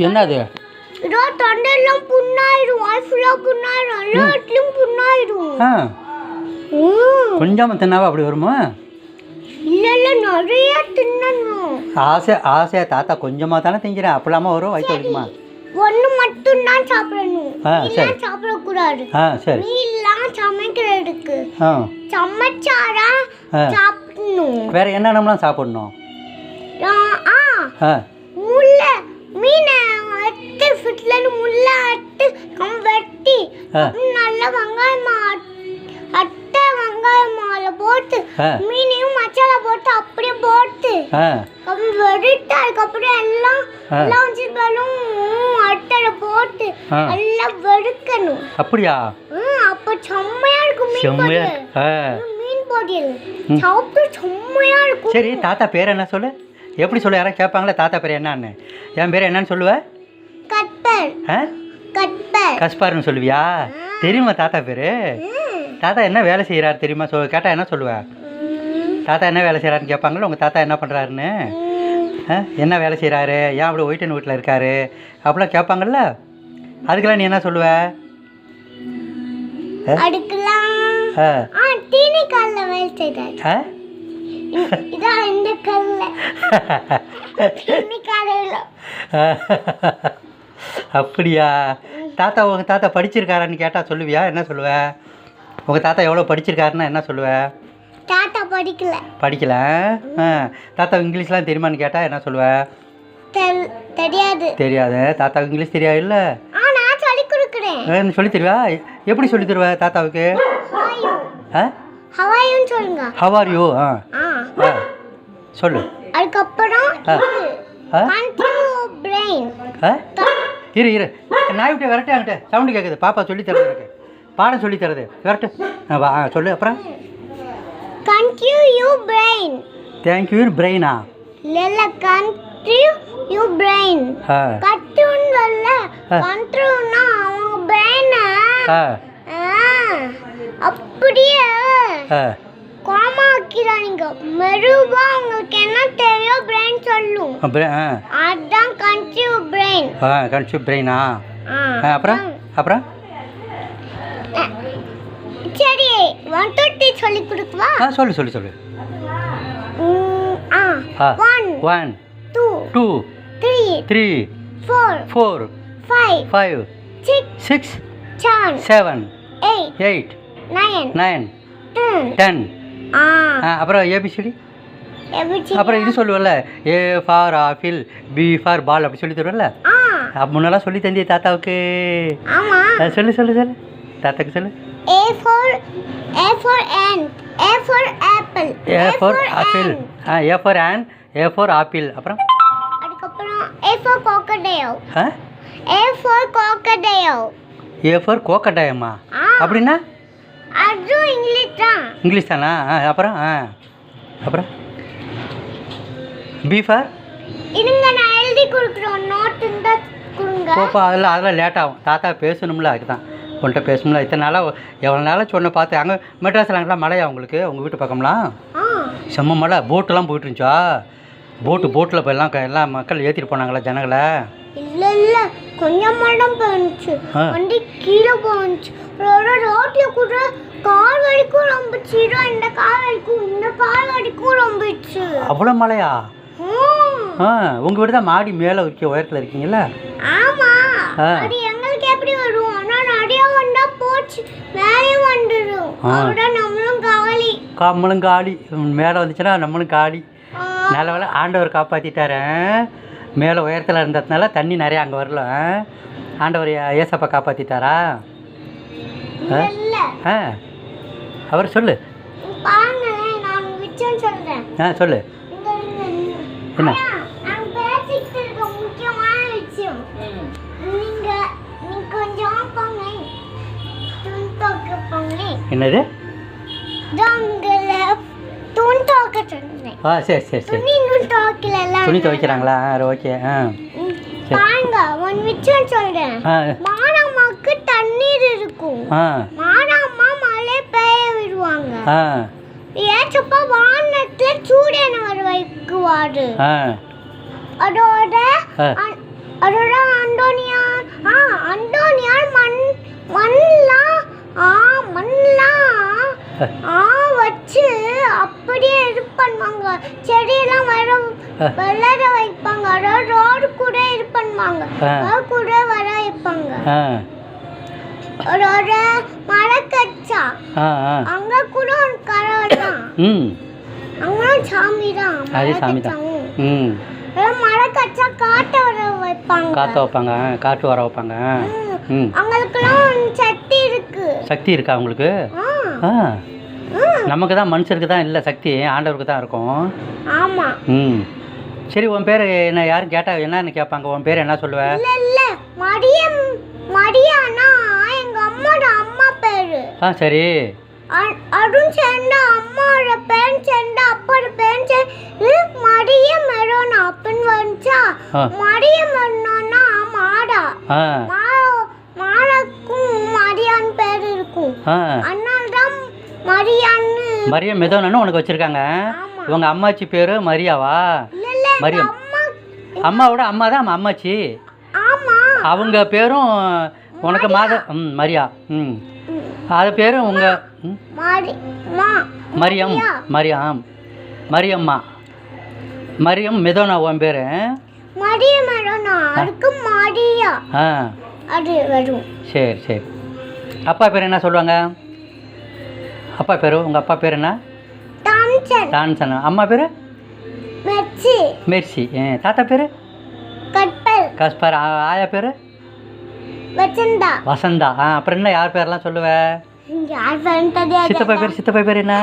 என்னது? இதோ தொண்டையெல்லாம் புண்ணாயிடும், வாய் ஃபுல்லாக புண்ணாயிடும், எல்லா இடத்துலையும் புண்ணாயிடும். கொஞ்சமாக தின்னாவா அப்படி வருமா? இல்லை நிறைய தின்னணும். ஆசையாக தாத்தா கொஞ்சமாக தானே திங்கிறேன், அப்பலாமா வரும் வயிற்று வலிக்குமா? ஒன்று மட்டும்தான் சாப்பிடணும், சரி. சாப்பிடக்கூடாது. சரி. மீன்லாம் சமைக்கிறதுக்கு சமைச்சாரா சாப்பிடணும். வேற என்னென்னலாம் சாப்பிடணும்? முள்ளை மீனை எடுத்து ஃபிட்லன்னு முள்ளை எடுத்து வெட்டி நல்லா வெங்காயம் மாலை போட்டு மீனையும் மசாலா போட்டு அப்படியே போட்டு வெடிட்டு அதுக்கப்புறம் எல்லாம் வச்சுட்டாலும் அட்டை போட்டு எல்லாம் வெடுக்கணும். அப்படியா? அப்போ செம்மையா இருக்கும் மீன் பொரியல் சாப்பிட்டு செம்மையா இருக்கும். சரி, தாத்தா பேர் என்ன சொல்லு? எப்படி சொல்ல? யாராவது கேட்பாங்களே தாத்தா பேர் என்னன்னு? என் பேர் என்னன்னு சொல்லுவ? கஸ்பார்னு சொல்லுவியா? தெரியுமா தாத்தா பேர்? தாத்தா என்ன வேலை செய்கிறாரு தெரியுமா? கேட்டால் என்ன சொல்லுவேன்? தாத்தா என்ன வேலை செய்கிறாருன்னு கேட்பாங்களே உங்கள் தாத்தா என்ன பண்ணுறாருன்னு. என்ன வேலை செய்கிறாரு, ஏன் அப்படி ஒயிட்டன் வீட்டில் இருக்காரு அப்படிலாம் கேட்பாங்கள்ல, அதுக்கெல்லாம் நீ என்ன சொல்லுவ? அப்படியா? தாத்தா உங்கள் தாத்தா படிச்சிருக்காரான்னு கேட்டால் சொல்லுவியா? என்ன சொல்லுவ? உங்கள் தாத்தா எவ்வளோ படிச்சிருக்காருன்னா என்ன சொல்லுவ? தாத்தா படிக்கல. தாத்தா இங்கிலீஷ்லாம் தெரியுமான்னு கேட்டால் என்ன சொல்லுவ? தெரியாது. தாத்தா இங்கிலீஷ் தெரியாது இல்லை? சொல்லி தருவா? எப்படி சொல்லி தருவ தாத்தாவுக்கு? ஹவ் ஆர் யூ சொல்லு. அதுக்கப்புறம் இரு நாய் விட்டு விரட்டு, அங்கிட்ட சவுண்டு கேட்குது. பாப்பா சொல்லி தரது எனக்கு, பாடம் சொல்லி தரது. விரட்டு சொல்லு. அப்புறம் தேங்க்யூ பிரெயினா? இல்லை கண்ட்ரியூ பிரெயின். கட்டுன்னு கண்ட்ரியூனா அவங்க பிரெயினை அப்படியே கோமாக்கிறாங்க. மெருவா உங்களுக்கு என்ன தெரியும் பிரெயின் சொல்லும், அதான் கன்சியூ பிரெயின். கன்சியூ பிரெயினா? அப்புறம் அப்புறம் சரி 1 2 3 சொல்லி கொடுக்கவா? சொல்லு 1 2 3 4 5 6 7 8 9 10. அப்புறம் ஏபிசிடி. அப்புறம் இது சொல்லுவல்ல, A for apple, B for ball அப்படி சொல்லி தருவல்ல, முன்னெல்லாம் சொல்லி தந்தி தாத்தாவுக்கு. சொல்லு தாத்தாக்கு சொல்லு. A for ant, A for apple, A for apple, A for ant, A for apple. அப்புறம் A for crocodile, A for crocodile. A for crocodile அப்படின்னா அது இங்கிலீஷ் தானா? அப்புறம் பி ஃபார் இதுங்க நான் எழுதி கொடுக்குறோம், நோட் இருந்தா கொடுங்க. போப்பா, அதெல்லாம் லேட் ஆகும். தாத்தா பேசணும்ல, அதுக்கு தான் உன்கிட்ட பேசணும்ல. இத்தனை நாளாக எவ்வளோ நாளாக சொன்ன பார்த்து. அங்கே மெட்ராஸில் அங்கெல்லாம் மழையா உங்களுக்கு? உங்கள் வீட்டு பக்கம்லாம் செம்ம மழை. போட்டெல்லாம் போயிட்டு இருந்துச்சா? போட்டில் இப்போ எல்லாம் மக்கள் ஏற்றிட்டு போனாங்களா ஜனங்களை? இல்லை கொஞ்சம் மடம் போயிடுச்சு, வண்டி கீழே போச்சு. ரோட்ல கூட கால் வரைக்கும் ரொம்பிச்சு, இந்த கால் வரைக்கும் ரொம்பிச்சு. அவ்வளோ மழையா? உங்கள் வீடு தான் மாடி மேலே உயரத்தில் இருக்கீங்களா? ஆமாம். அது எங்களுக்கு எப்படி வரும்? ஆனால் நிறையா வந்தா போச்சு, மேலே வந்துடும். அதான் நம்மளும் காலி. மேலே வந்துச்சுன்னா நம்மளும் காலி. நல்ல வேலை ஆண்டவர் காப்பாற்றிட்டாரேன். மேலே உயரத்தில் இருந்ததுனால தண்ணி நிறையா அங்கே வரல. ஆண்டவர் ஏசப்பா காப்பாற்றிட்டாரா? அவர் சொல்லு. சொல்லு என்ன? என்னது? சரி துணி துவைக்கிறாங்களா? ஓகே. மானாமாக்கு தண்ணீர் இருக்கும், மானாமா மழை பெய்ய விடுவாங்க. ஏச்சப்பா வானத்துல சூரியனை வர வைக்குவாரு. அதோட அதோட அந்தோனியார் அந்தோனியார் மண்லாம் வச்சு அப்படியே இது பண்ணுவாங்க. செடியெல்லாம் வளர வைப்பாங்க. அதோட ரோடு கூட இது பண்ணுவாங்க. ரோடு கூட வர வைப்பாங்க. அதோட மரக்கச்சா அங்க கூட ஒரு கடவுள் தான். அவங்களும் சாமி தான். அதே சாமி தான். மரக்கச்சா காட்ட வர வைப்பாங்க. காட்டு வர வைப்பாங்க. அவங்களுக்குலாம் சக்தி இருக்கு. சக்தி இருக்கா அவங்களுக்கு? நமக்கு தான் மனுஷருக்கு தான் இல்லை சக்தி, ஆண்டவருக்கு தான் இருக்கும். ஆமா. சரி, உன் பேர் என்ன? யாரும் கேட்டா என்னன்னு கேட்பாங்க. உன் பேர் என்ன சொல்லுவ? இல்ல மரியானா எங்க அம்மாவோட அம்மா பேரு. சரி. அருண் சேர்ந்த அம்மாவோட பேர் சேர்ந்த அப்பாவோட பேர் சேர்ந்து மரியம் மெரோனா அப்படின்னு வந்துச்சா. மரியம் மெரோனா மாடா. மாடாக்கும் மரியான் பேர் இருக்கும். அதனால தான் மரியம் மெதோனான்னு உனக்கு வச்சிருக்காங்க. உங்க அம்மாச்சி பேரு மரியாவா? மரியம் அம்மாவோட அம்மா தான் அம்மாச்சி. அவங்க பேரும் உனக்கு மரியா. அது பேரும் உங்க மரியம்மா. மரியம் மெதோனா உன் பேரு? சரி சரி. அப்பா பேர் என்ன சொல்லுவாங்க? அப்பா பேரு உங்க அப்பா பேர் என்ன? டான்சன். அம்மா பேரு மெர்சி. தாத்தா பேரு கஸ்பர். ஆயா பேரு வசந்தா. அப்புறம் என்ன யார் பேரெல்லாம் சொல்லுவ? சித்தப்பா பேர் என்ன?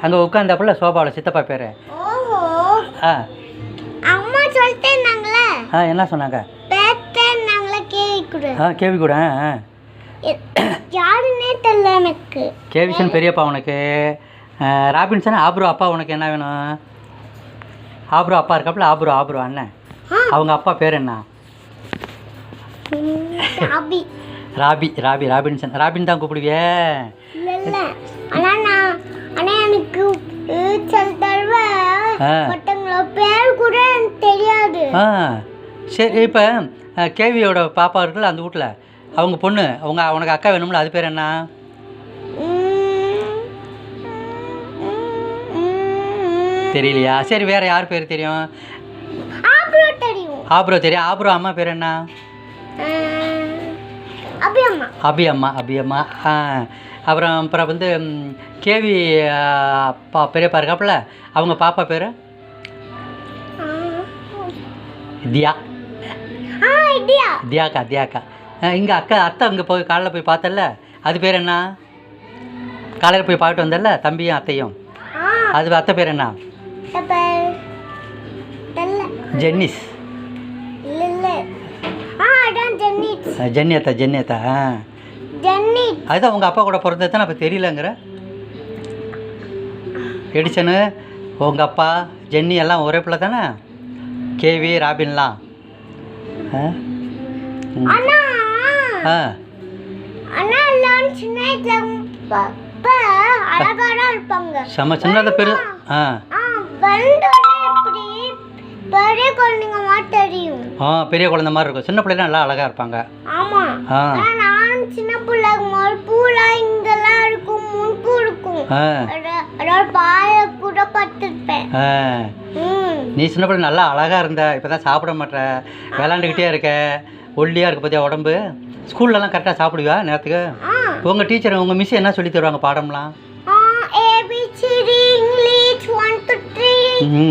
அங்கே உட்காந்தாப்புல சோபாவில் சித்தப்பா பேர். என்ன சொன்னாங்க? கேவி கூட. கேவிசன் பெரியப்பா உனக்கு. ராபின்சன் ஆப்ரோ அப்பா உனக்கு என்ன வேணும்? ஆப்ரோ அப்பா இருக்காப்புல. ஆப்ரோ அண்ணன். அவங்க அப்பா பேர் என்ன? ராபின்சன். ராபின் தான் கூப்பிடுவியே? சரி. இப்போ கேவியோட பாப்பா இருக்குல்ல அந்த வீட்டில், அவங்க பொண்ணு உனக்கு அக்கா வேணும்ல, அது பேர் என்ன? தெரியலையா? சரி, வேற யார் பேர் தெரியும்? ஆப்ரோ தெரியும். ஆப்ரோ அம்மா பேர் என்ன? அபியம்மா. அப்புறம் வந்து கேவி பெரியப்பா இருக்காப்புல, அவங்க பாப்பா பேர் தியாக்கா. இங்கே அத்தை அங்கே போய் காலையில் போய் பார்த்தல, அது பேர் என்ன? காலையில் போய் பார்த்துட்டு வந்தல தம்பியும் அத்தையும், அது அத்தை பேர் என்ன? ஜென்னிஸ். ஜென்னியத்தா. அதுதான் உங்கள் அப்பா கூட பிறந்தது. அப்போ தெரியலங்கிற எடிசனு உங்கள் அப்பா ஜென்னி எல்லாம் ஒரே பிள்ளை தானே? கேவி ராபின்லாம். செம்ம சின்னத பேர். பெரிய குழந்தை மாதிரி இருக்கும். சின்ன பிள்ளைலாம் நல்லா அழகா இருப்பாங்க. சின்ன பிள்ளை பூலா இங்கெல்லாம் இருக்கும், முன்பு இருக்கும். கூட படுத்துப்பேன். நீ சின்ன பிள்ளை நல்லா அழகா இருந்த. இப்பதான் சாப்பிட மாட்டேற, விளாண்டுக்கிட்டே இருக்க, ஒல்லியா இருக்கு பத்தியா உடம்பு. ஸ்கூல்லலாம் கரெக்டாக சாப்பிடுவியா நேரத்துக்கு? உங்கள் டீச்சர் உங்கள் மிஸ் என்ன சொல்லி தருவாங்க பாடம்லாம்? ABCD English 1 to 3.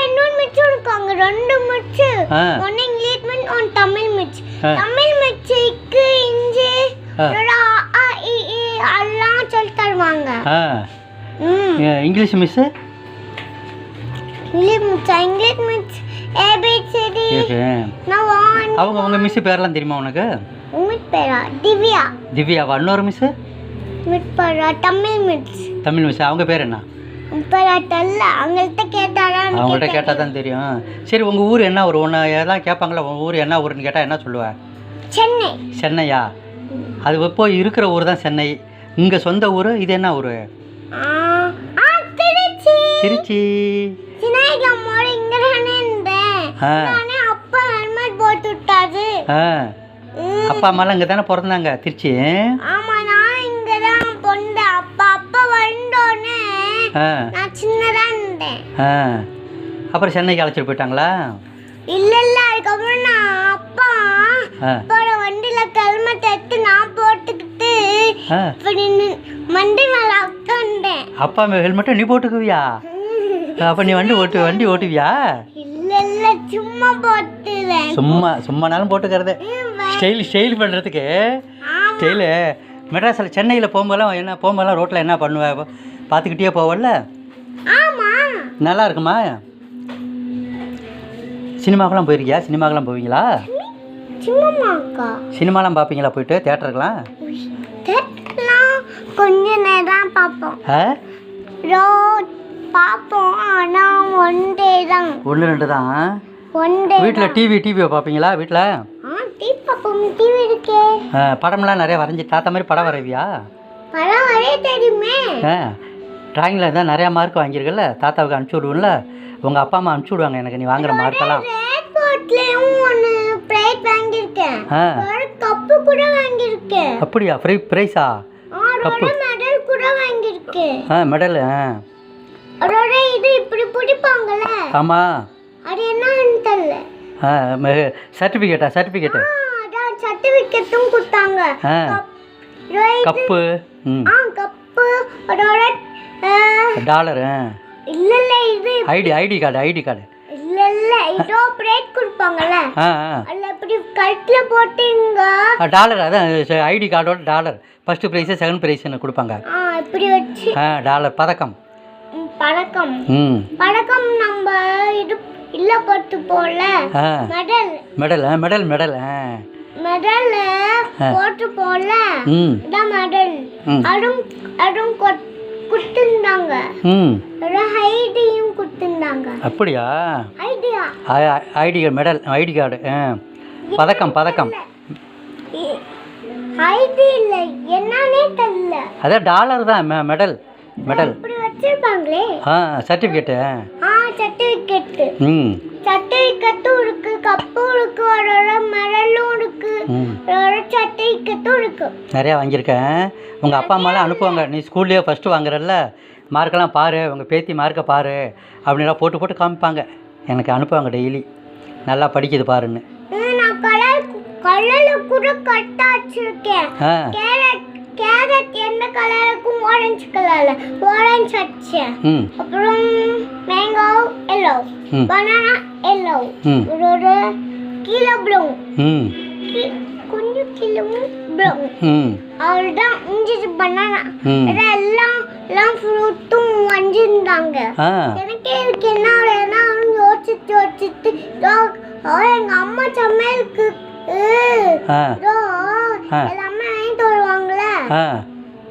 இன்னொரு மிச்சு இருக்காங்க, 2 மிச்சு. ஒன்று இங்கிலீஷ் மிச், ஒன்று தமிழ் மிச். தமிழ் மிச்சுக்கு இஞ்சி எல்லாம் சொல்லி தருவாங்க. English miss English miss ABCD. அவங்க உங்கள் மிஸ் பேரெல்லாம் தெரியுமா உனக்கு? திவ்யாவா? இன்னொரு மிஸ் தமிழ் மிஸ். அவங்க பேர் என்ன? அவங்கள்ட்ட கேட்டால் தான் தெரியும். சரி, உங்கள் ஊர் என்ன ஊர்? ஒன்று எல்லாம் கேட்பாங்களா உங்கள் ஊர் என்ன ஊருன்னு கேட்டால் என்ன சொல்லுவேன்? சென்னை. சென்னையா? அது எப்போ இருக்கிற ஊர் தான் சென்னை. இங்கே சொந்த ஊர் இது என்ன ஊர்? திருச்சி. ஆ நானே அப்பா ஹெல்மெட் போட்டு விட்டாரு. ஆ அப்பா அம்மாலாம் இங்கே தானே பிறந்தாங்க திருச்சி? ஆமா, நான் இங்க தான் பொண்டேன். அப்பா வந்தோடனே ஆ நான் சின்னதா இருந்தேன். ஆ அப்புறம் சென்னைக்கு அழைச்சிட்டு போயிட்டாங்களா? இல்ல அதுக்கப்புறம் நான் ஆ அப்பாவோட வண்டியில ஹெல்மெட் எடுத்து நான் போட்டுக்கிட்டு ஆ இப்படி வண்டி மேல உட்காந்தேன். அப்பா ஹெல்மெட்டும் நீ போட்டுக்குவியா? அப்போ நீ வண்டி ஓட்டுவியா? இல்ல சும்மா போட்டுறேன். சும்மானாலும் போட்டுக்கிறது ஸ்டைல் பண்ணுறதுக்கு. ஸ்டைலு மெட்ராஸில் சென்னையில் போகும்போதெல்லாம் ரோட்டில் என்ன பண்ணுவேன்? பார்த்துக்கிட்டே போவல? ஆமா. நல்லா இருக்குமா? சினிமாக்கெல்லாம் போயிருக்கியா? சினிமாக்கெல்லாம் போவீங்களா? சினிமாலாம் பார்ப்பீங்களா? போயிட்டு தேட்டருக்குலாம் கொஞ்ச நேரம் பார்ப்போம். பார்ப்போம், ஆனால் ஒன்றே தான். 1-2 தான். வீட்டில் டிவியை பார்ப்பீங்களா? வீட்டில் டிவி பார்ப்போம். டிவி இருக்கே. படம்லாம் நிறைய வரைஞ்சி தாத்தா மாதிரி படம் வரைவியா? படம் வரைய தெரியுமே. ட்ராயிங்கில் தான் நிறையா மார்க் வாங்கியிருக்கல, தாத்தாவுக்கு அனுப்பிச்சி விடுவோம்ல. உங்கள் அப்பா அம்மா அனுப்பிச்சி விடுவாங்க எனக்கு நீ வாங்குற மார்க்கெல்லாம். கப்பு கூட வாங்கியிருக்கேன். அப்படியா? ப்ரைஸா? கப்பு மெடல் கூட வாங்கியிருக்கேன். மெடல். அதோட இது இப்படி பிடிப்பாங்கல்ல. ஆமாம். அது என்னன்னு தெரியல. சர்டிஃபிகேட்டு அதான் சர்டிஃபிகேட்டும் கொடுத்தாங்க. கப்பு. கப்பு அதோட டாலர். இல்ல இது ஐடி கார்டு. இல்ல இதோ பிளேட் கொடுப்பாங்கல்ல. அல்ல இப்படி கழுத்துல போட்டீங்க. டாலர். அதான் ஐடி கார்டோட டாலர். ஃபர்ஸ்ட் ப்ரைஸு செகண்ட் ப்ரைஸ்னு கொடுப்பாங்க. இப்படி வச்சு டாலர். பதக்கம் நம்ம இது இல்ல போட்டு போல. மெடல் போட்டு போல. இதான் மெடல். அதுவும் கொடுத்துருந்தாங்க. ஐடியும் கொடுத்துருந்தாங்க. அப்படியா? ID medal ID card. பதக்கம். ஐடி இல்ல என்னன்னே தெரியல. அதான் டாலர் தான். மெடல் இப்படி வச்சிருப்பாங்களே. சர்டிஃபிகேட்டு. சர்டிஃபிகேட்டும் இருக்கு, கப்பும் இருக்கு, அதோட மெடலும் இருக்கு, அதோட சர்டிஃபிகேட்டும் இருக்கு. நிறையா வாங்கியிருக்கேன். உங்கள் அப்பா அம்மாலாம் அனுப்புவாங்க. நீ ஸ்கூல்லேயே ஃபஸ்ட்டு வாங்குறல்ல, மார்க்கெல்லாம் பாரு, உங்கள் பேத்தி மார்க்கை பாரு அப்படின்லாம் போட்டு காமிப்பாங்க. எனக்கு அனுப்புவாங்க டெய்லி. நல்லா படிக்குது பாருன்னு. நான் கலரில் கூட கட்டா வச்சிருக்கேன். கேரட் எந்த கலருக்கும் ஆரஞ்சு கலர்ல ஆரஞ்சு வச்சேன். அப்புறம் மேங்கோ எல்லோ, பனானா எல்லோ, ஒரு கீழே ப்ரௌன், கொஞ்சம் கீழே ப்ரௌன். அவ்வளோதான் முடிஞ்சது. பனானா எல்லாம் ஃப்ரூட்டும் வஞ்சிருந்தாங்க. எனக்கே இதுக்கு என்ன வேணா யோசிச்சுட்டு எங்க அம்மா சமையலுக்கு எல்லாமே வாங்கிட்டு வருவாங்களே.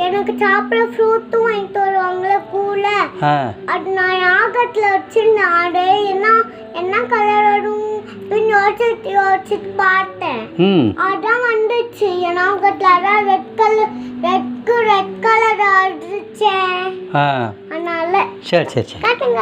எனக்கு சாப்பிட ஃப்ரூட்டும் வாங்கிட்டு வருவாங்களே கூல. அது நான் ஞாபகத்துல வச்சிருந்தேன். அது என்ன கலர் வரும் யோசிச்சுட்டு பார்த்தேன். அதான் வந்துச்சு என் ஞாபகத்துல. அதான் ரெட் கலர் வந்துச்சேன். அதனால சரி காட்டுங்க.